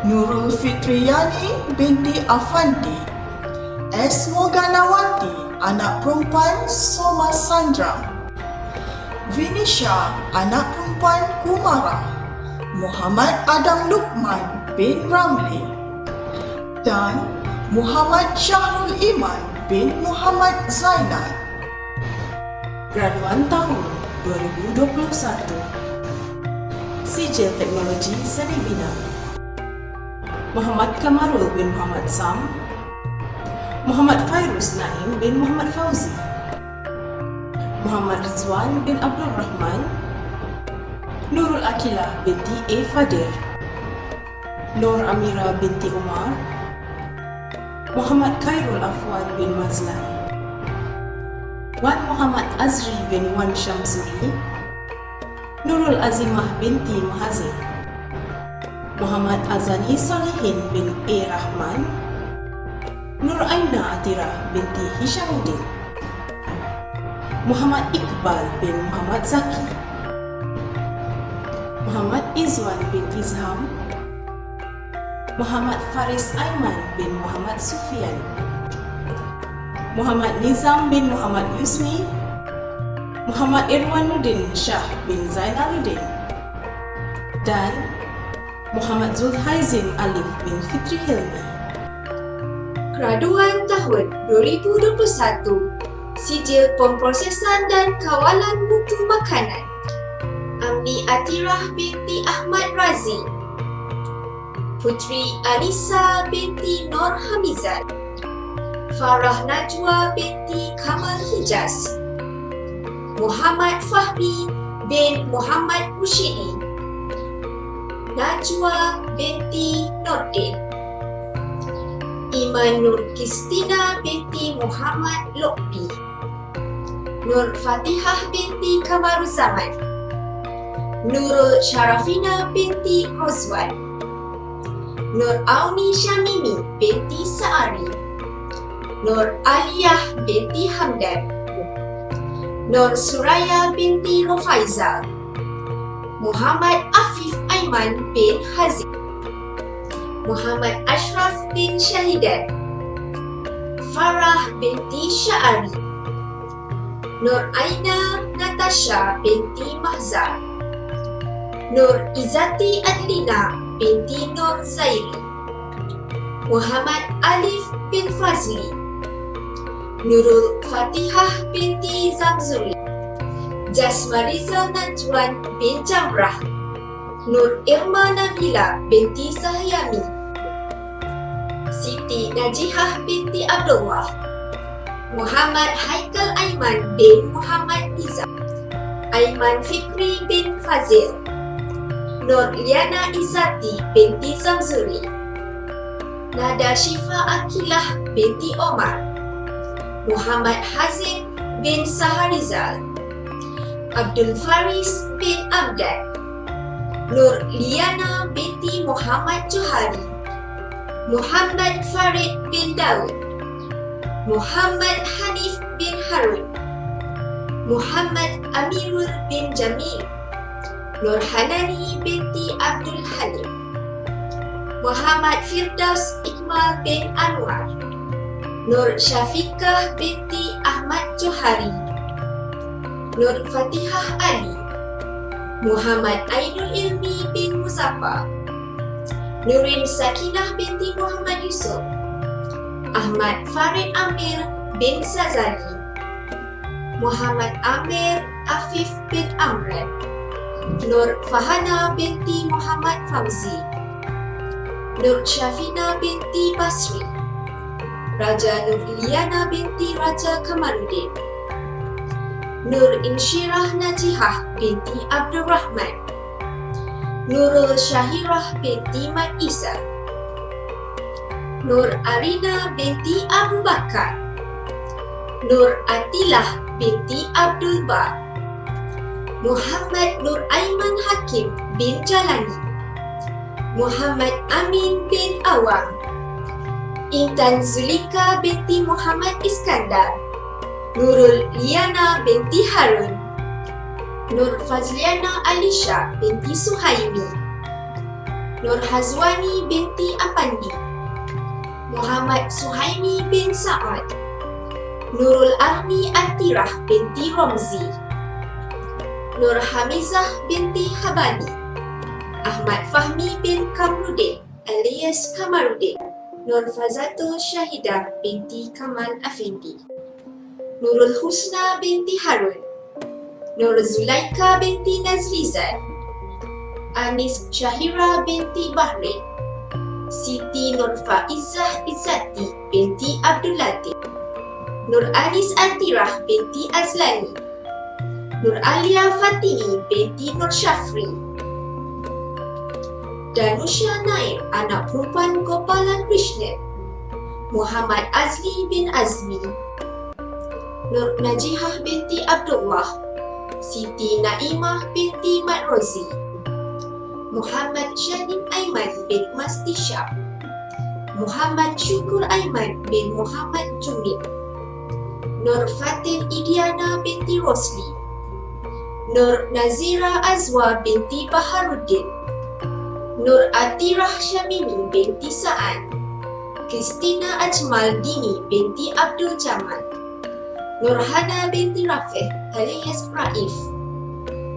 Nurul Fitriyani binti Afandi, S. Moganawati anak perempuan Soma Sandram, Vinisha anak perempuan Kumara, Muhammad Adam Lukman bin Ramli, dan Muhammad Syahrul Iman bin Muhammad Zainal. Graduan tahun 2021, Sijil Teknologi Senebina, Muhammad Kamarul bin Muhammad Sam, Muhammad Fairuz Naim bin Muhammad Fauzi, Muhammad Rizwan bin Abdul Rahman, Nurul Akilah binti A. Fadir, Nur Amira binti Umar, Muhammad Khairul Afwan bin Mazlan, Wan Muhammad Azri bin Wan Syamsuri, Nurul Azimah binti Muhazir, Muhammad Azani Salihin bin A. Rahman, Nur Aina Atirah binti Hishamuddin, Muhammad Iqbal bin Muhammad Zaki, Muhammad Izwan bin Izham, Muhammad Faris Aiman bin Muhammad Sufian, Muhammad Nizam bin Muhammad Yusni, Muhammad Irwanuddin Shah bin Zainaluddin, dan Muhammad Zulhaizin Alif bin Fitri Hilmi. Graduan tahun 2021, Sijil Pemprosesan dan Kawalan Mutu Makanan, Amni Atirah binti Ahmad Razi, Putri Anissa binti Nur Hamizat, Farah Najwa binti Kamal Hijaz, Muhammad Fahmi bin Muhammad Mushidi, Najwa binti Nordin, Iman Nur Kristina binti Muhammad Lokbi, Nur Fatihah binti Kamaruzaman, Nurul Syarafina binti Rozwan, Nur Auni Syamimi binti Sa'ari, Nur Aliyah binti Hamdan, Nur Suraya binti Rofaiza, Muhammad Afif Aiman bin Hazim, Muhammad Ashraf bin Syahidan, Farah binti Sya'ari, Nur Aina Natasha binti Mahzar, Nur Izzati Adlina binti Nur Zairi, Muhammad Alif bin Fazli, Nurul Fatihah binti Zamzuri, Jasmariza Najwan bin Jamrah, Nur Irma Nabila binti Sahyami, Siti Najihah binti Abdullah, Muhammad Haikal Aiman bin Muhammad Nizam, Aiman Fikri bin Fazil, Nur Liana Izzati binti Zamzuri, Nada Syifa Akilah binti Omar, Muhammad Hazim bin Saharizal, Abdul Faris bin Abdan, Nur Liana binti Muhammad Johari, Muhammad Farid bin Daud, Muhammad Hanif bin Harun, Muhammad Amirul bin Jamil, Nur Hanani binti Abdul Halim, Muhammad Firdaus Iqmal bin Anwar, Nur Syafiqah binti Ahmad Johari, Nur Fatihah Ali, Muhammad Ainul Ilmi bin Muzaffar, Nurin Sakinah binti Muhammad Yusuf, Ahmad Farid Amir bin Sazali, Muhammad Amir Afif bin Amran, Nur Fahana binti Muhammad Fauzi, Nur Syafina binti Basri, Raja Nur Liana binti Raja Kamaluddin, Nur Insyirah Najihah binti Abdul Rahman, Nurul Syahirah binti Mat Isa, Nur Arina binti Abu Bakar, Nur Atilah binti Abdul Ba, Muhammad Nur Aiman Hakim bin Jalani, Muhammad Amin bin Awang, Intan Zulika binti Muhammad Iskandar, Nurul Liana binti Harun, Nur Fazliana Alisha binti Suhaimi, Nur Hazwani binti Apandi, Muhammad Suhaimi bin Sa'ad, Nurul Arni Atirah binti Romzi, Nur Hamizah binti Habani, Ahmad Fahmi bin Kamruddin alias Kamaruddin, Nur Fazatul Syahidah binti Kamal Afendi, Nurul Husna binti Harun, Nur Zulaika binti Nazlizan, Anis Syahira binti Bahrain, Siti Nur Faizah Izzati binti Abdul Latif, Nur Anis Atirah binti Azlani, Nur Alia Fatini binti Nur Syafri, Danusha Nair anak perempuan Gopalan Krishnan, Muhammad Azli bin Azmi, Nur Najihah binti Abdullah, Siti Naimah binti Mat Rozi, Muhammad Shanim Aiman bin Mastisha, Muhammad Syukur Aiman bin Muhammad Jumid, Nur Fatin Idiana binti Rosli, Nur Nazira Azwa binti Baharuddin, Nur Atirah Syamimi binti Sa'ad, Kristina Ajmal Dini binti Abdul Jamal, Nurhana binti Rafih alias Raif,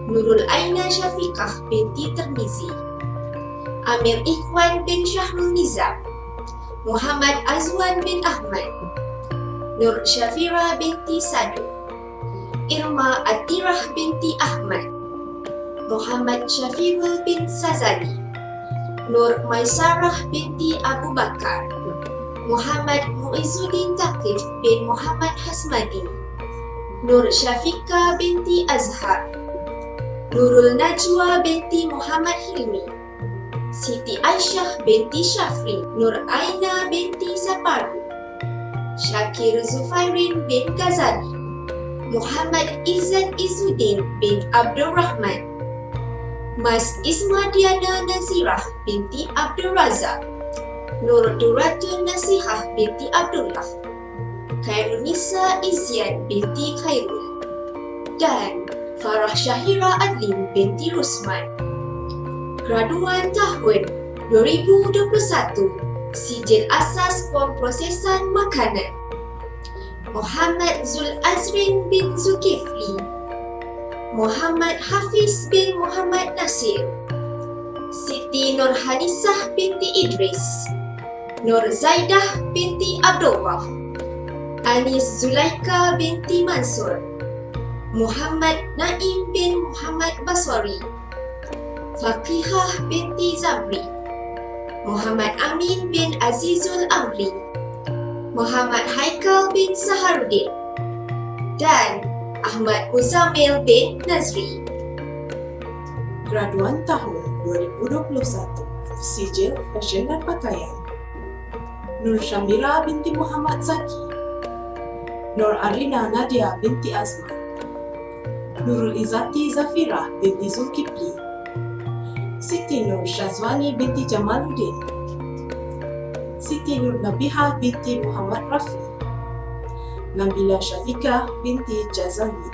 Nurul Aina Syafiqah binti Termizi, Amir Ikhwan bin Syahrul Nizam, Muhammad Azwan bin Ahmad, Nur Syafira binti Sadu, Irma Atirah binti Ahmad, Muhammad Syafiqul bin Sazali, Nur Maisarah binti Abu Bakar, Muhammad Muizzuddin Taqif bin Muhammad Hasmadi, Nur Syafiqah binti Azhar, Nurul Najwa binti Muhammad Hilmi, Siti Aisyah binti Syafri, Nur Aina binti Saparu, Syakir Zufairin bin Ghazali, Muhammad Izzat Izzuddin bin Abdul Rahman, Mas Isma Diana Nazirah binti Abdul Razak, Nur Duratun Nasihah binti Abdullah, Khairunisa Izzian binti Khairul, dan Farah Syahira Adlin binti Rusman. Graduan tahun 2021, Sijil Asas Pemprosesan Makanan, Muhammad Zul Azrin bin Zulkifli, Muhammad Hafiz bin Muhammad Nasir, Siti Nurhanisah binti Idris, Nur Zaidah binti Abdullah, Anis Zulaika binti Mansur, Muhammad Naim bin Muhammad Baswari, Faqihah binti Zamri, Muhammad Amin bin Azizul Amri, Muhammad Haikal bin Saharuddin, dan Ahmad Muzamil bin Nazri. Graduan tahun 2021, Sijil Fashion dan Pakaian, Nur Syamira binti Muhammad Zaki, Nur Arina Nadia binti Azman, Nurul Izzati Zafira binti Zulkifli, Siti Nur Syazwani binti Jamaluddin, Siti Nur Nabihah binti Muhammad Rafi, Nabila Syafiqah binti Jazali,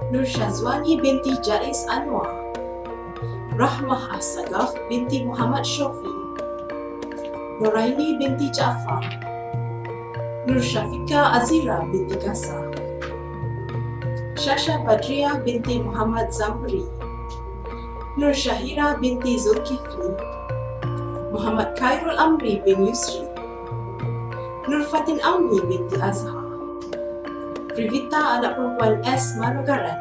Nur Syazwani binti Jais Anwar, Rahmah As-Sagaf binti Muhammad Shofi, Nuraini binti Ja'far, Nur Syafiqah Azira binti Kasa, Syasha Badriah binti Muhammad Zamri, Nur Syahira binti Zulkifli, Muhammad Khairul Amri bin Yusri, Nur Fatin Amni binti Azhar, Privita anak perempuan S. Manogaran,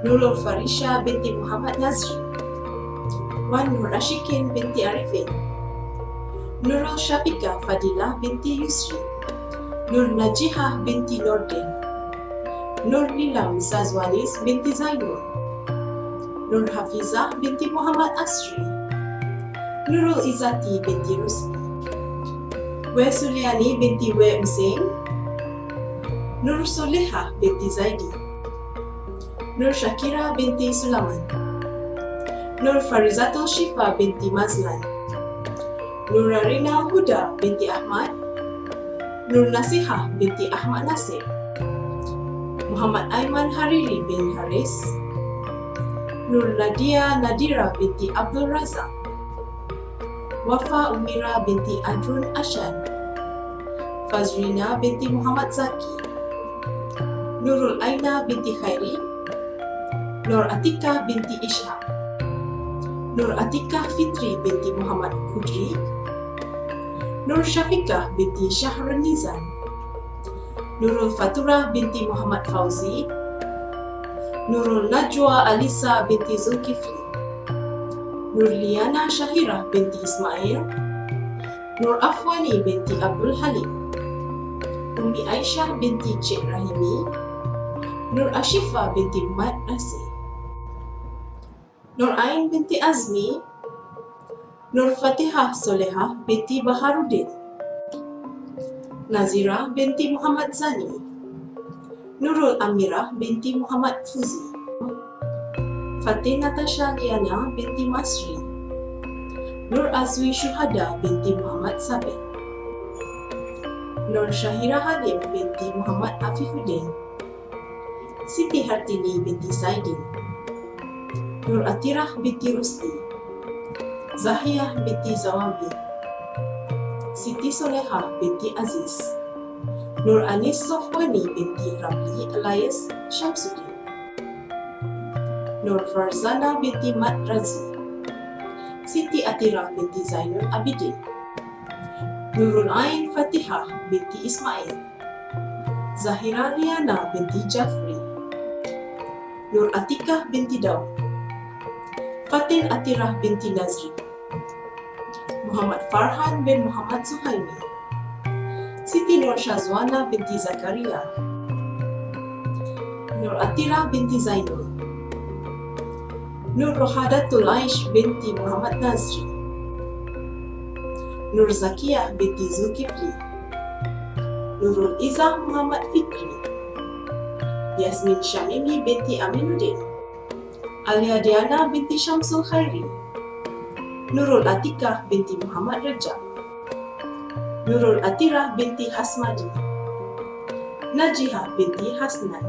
Nurul Farisha binti Muhammad Nazri, Wan Nur Ashikin binti Arifin, Nurul Syafiqah Fadilah binti Yusri, Nur Najihah binti Nordin, Nur Nilam Zazwanis binti Zainul, Nur Hafizah binti Muhammad Asri, Nurul Izzati binti Rusli, Wei Suliani binti Wei Hussein, Nur Solehah binti Zaidi, Nur Syakira binti Sulaman, Nur Farizatul Syifa binti Mazlan, Nur Rarina Huda binti Ahmad, Nur Nasihah binti Ahmad Nasir, Muhammad Aiman Hariri bin Haris, Nur Nadia Nadira binti Abdul Razak, Wafa Umira binti Adrun Ashan, Fazrina binti Muhammad Zaki, Nurul Aina binti Khairi, Nur Atika binti Ishaq, Nur Atika Fitri binti Muhammad Kudri, Nur Syafiqah binti Syahrul Nizam, Nurul Faturah binti Muhammad Fauzi, Nurul Najwa Alisa binti Zulkifli, Nur Liana Syahirah binti Ismail, Nur Afwani binti Abdul Halim, Ummi Aisyah binti Cik Rahimi, Nur Ashifa binti Mat Nasir, Nur Ain binti Azmi, Nur Fatihah Solehah binti Baharuddin, Nazira binti Muhammad Zani, Nurul Amirah binti Muhammad Fuzi, Fatih Natasha Liana binti Masri, Nur Azwi Syuhada binti Muhammad Sabit, Nur Syahira Halim binti Muhammad Afifuddin, Siti Hartini binti Saidin, Nur Atirah binti Rusdi, Zahiyah binti Zawabi, Siti Solehah binti Aziz, Nur Anis Sofwani binti Ramli Elias Syamsuddin, Nur Farzana binti Mat Razi, Siti Atira binti Zainul Abidin, Nurul Ain Fatihah binti Ismail, Zahira Riana binti Jafri, Nur Atikah binti Daud, Fatin Atirah binti Nazri, Muhammad Farhan bin Muhammad Suhaimi, Siti Nur Syazwana binti Zakaria, Nur Atira binti Zainul, Nur Rohadatul Aish binti Muhammad Nazri, Nur Zakiyah binti Zulkifli, Nurul Izzah Muhammad Fikri, Yasmin Syamimi binti Aminuddin, Alia Diana binti Syamsul Khairi, Nurul Atikah binti Muhammad Rajab, Nurul Atirah binti Hasmadi, Najihah binti Hasnan,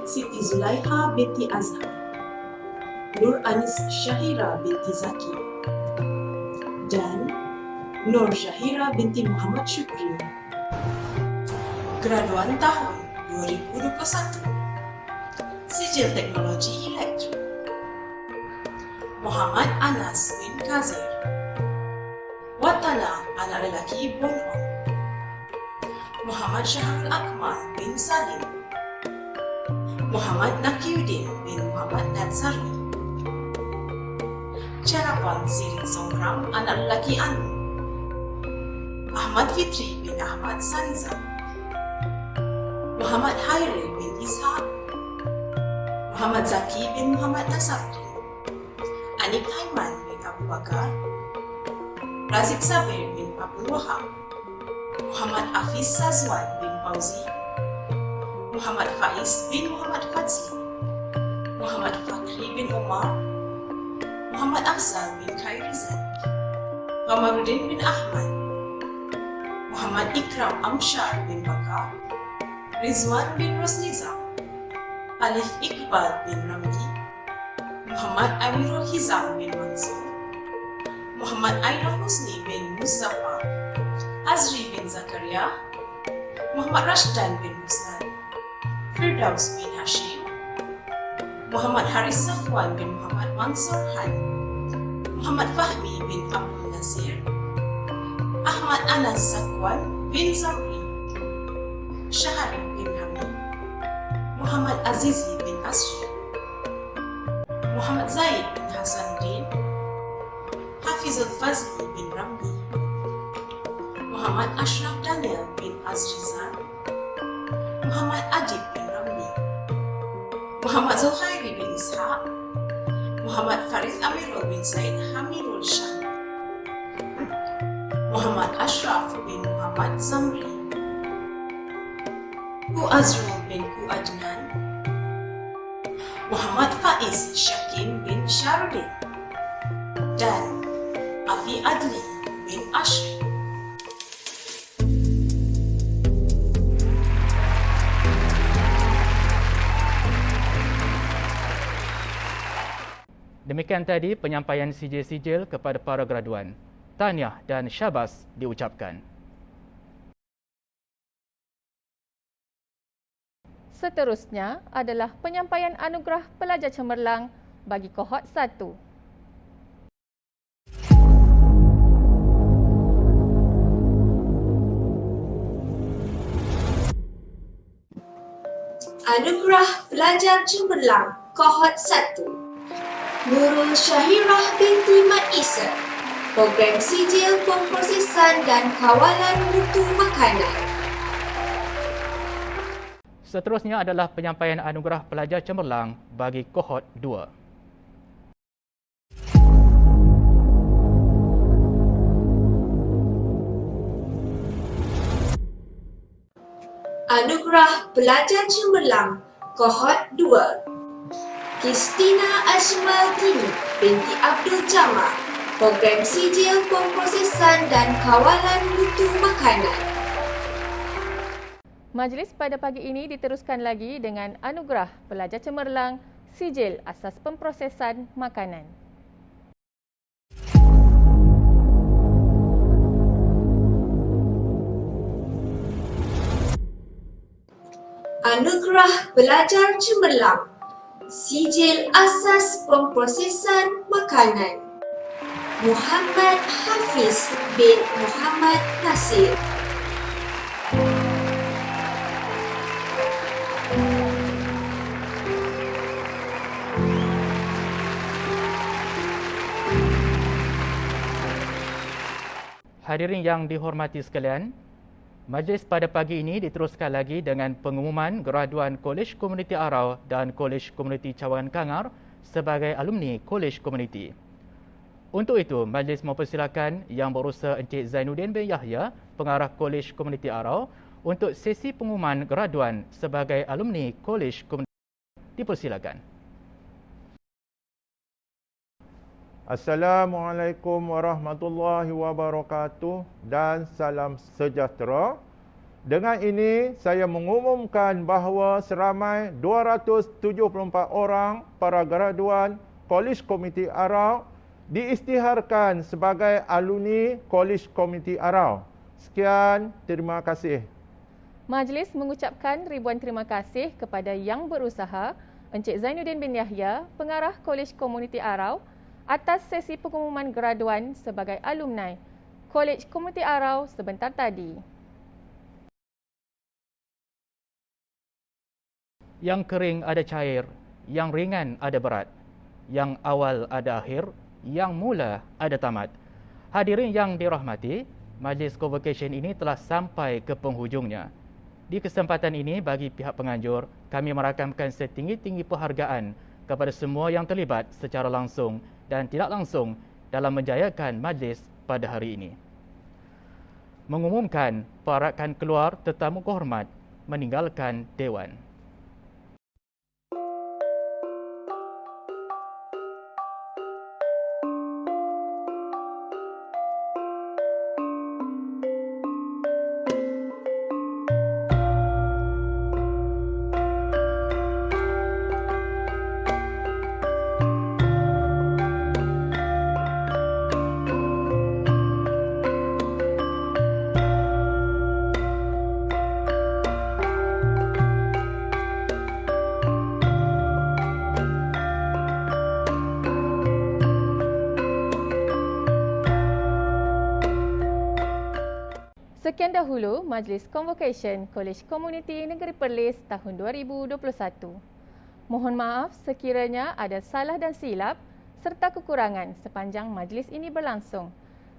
Siti Zulaiha binti Azhar, Nur Anis Syahira binti Zaki, dan Nur Syahira binti Muhammad Syukri. Graduan tahun 2021, Sijil Teknologi Elektrik, Muhammad Anas bin Kazir, Watana anak lelaki Bonhong, Muhammad Syahrul Akmal bin Salim, Muhammad Nakiuddin bin Muhammad Nadsari, Carapan Sirin Songkram anak lelaki Anu, Ahmad Fitri bin Ahmad Sanizam, Muhammad Hairil bin Ishaq, Muhammad Zaki bin Muhammad Nasabri, Anik Haiman bin Abu Bakar, Razik Sabir bin Abdul Wahab, Muhammad Hafiz Sazwan bin Fauzi, Muhammad Faiz bin Muhammad Fazli, Muhammad Fakri bin Umar, Muhammad Afzal bin Khairizat, Qamaruddin bin Ahmad, Muhammad Ikram Amshar bin Bakar, Rizwan bin Rosnizam, Alif Iqbal bin Ramli, Muhammad Amirul Hizam bin Mansur, Muhammad Ainul Husni bin Muzaffar, Azri bin Zakaria, Muhammad Rashdan bin Musnad, Firdaus bin Hashim, Muhammad Haris Safwan bin Muhammad Mansur Han, Muhammad Fahmi bin Abdul Nasir, Ahmad Anas Sakwan bin Zamri, Syahari bin Hamid, Muhammad Azizi bin Asri, Muhammad Zaid bin Hasanuddin, Hafizul Fazli bin Ramli, Muhammad Ashraf Daniel bin Azrizan, Muhammad Adib bin Ramli, Muhammad Zulkhairi bin Ishaq, Muhammad Farid Amirul bin Said Hamirul Shah, Muhammad Ashraf bin Muhammad Zamri, Ku Azrul bin Ku Adnan, Muhammad Faiz Syakim bin Syarudin, dan Afi Adli bin Ashri. Demikian tadi penyampaian sijil-sijil kepada para graduan. Tahniah dan syabas diucapkan. Seterusnya adalah penyampaian anugerah pelajar cemerlang bagi kohort 1. Anugerah Pelajar Cemerlang Kohort 1, Nurul Syahirah binti Mat Isa, Program Sijil Pemprosesan dan Kawalan Mutu Makanan. Seterusnya adalah penyampaian anugerah pelajar cemerlang bagi kohort 2. Anugerah Pelajar Cemerlang Kohort 2 Kristina Ashmaldini binti Abdul Jamah, Program Sijil Pemprosesan dan Kawalan Mutu Makanan. Majlis pada pagi ini diteruskan lagi dengan Anugerah Pelajar Cemerlang Sijil Asas Pemprosesan Makanan. Anugerah Pelajar Cemerlang Sijil Asas Pemprosesan Makanan Muhammad Hafiz bin Muhammad Nasir. Hadirin yang dihormati sekalian, majlis pada pagi ini diteruskan lagi dengan pengumuman graduan Kolej Komuniti Arau dan Kolej Komuniti Cawangan Kangar sebagai alumni Kolej Komuniti. Untuk itu, majlis mempersilakan Yang Berusaha Encik Zainuddin bin Yahya, pengarah Kolej Komuniti Arau, untuk sesi pengumuman graduan sebagai alumni Kolej Komuniti. Dipersilakan. Assalamualaikum warahmatullahi wabarakatuh dan salam sejahtera. Dengan ini, saya mengumumkan bahawa seramai 274 orang para graduan Kolej Komuniti Arau diisytiharkan sebagai alumni Kolej Komuniti Arau. Sekian, terima kasih. Majlis mengucapkan ribuan terima kasih kepada Yang Berusaha Encik Zainuddin bin Yahya, pengarah Kolej Komuniti Arau, atas sesi pengumuman graduan sebagai alumni Kolej Komuniti Arau sebentar tadi. Yang kering ada cair, yang ringan ada berat, yang awal ada akhir, yang mula ada tamat. Hadirin yang dirahmati, majlis convocation ini telah sampai ke penghujungnya. Di kesempatan ini, bagi pihak penganjur, kami merakamkan setinggi-tinggi penghargaan kepada semua yang terlibat secara langsung dan tidak langsung dalam menjayakan majlis pada hari ini. Mengumumkan perarakan keluar tetamu kehormat meninggalkan Dewan. Sekian dahulu Majlis Convocation Kolej Komuniti Negeri Perlis tahun 2021. Mohon maaf sekiranya ada salah dan silap serta kekurangan sepanjang majlis ini berlangsung.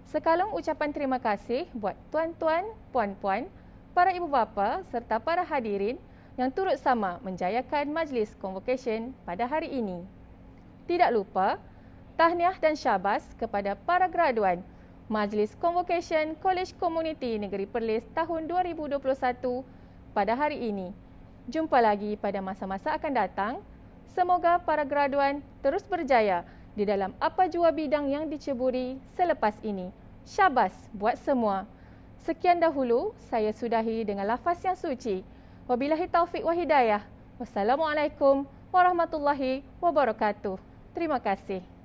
Sekalung ucapan terima kasih buat tuan-tuan, puan-puan, para ibu bapa serta para hadirin yang turut sama menjayakan Majlis Convocation pada hari ini. Tidak lupa, tahniah dan syabas kepada para graduan Majlis Convocation Kolej Komuniti Negeri Perlis tahun 2021 pada hari ini. Jumpa lagi pada masa-masa akan datang. Semoga para graduan terus berjaya di dalam apa jua bidang yang diceburi selepas ini. Syabas buat semua. Sekian dahulu, saya sudahi dengan lafaz yang suci. Wabillahi taufiq wa hidayah. Wassalamualaikum warahmatullahi wabarakatuh. Terima kasih.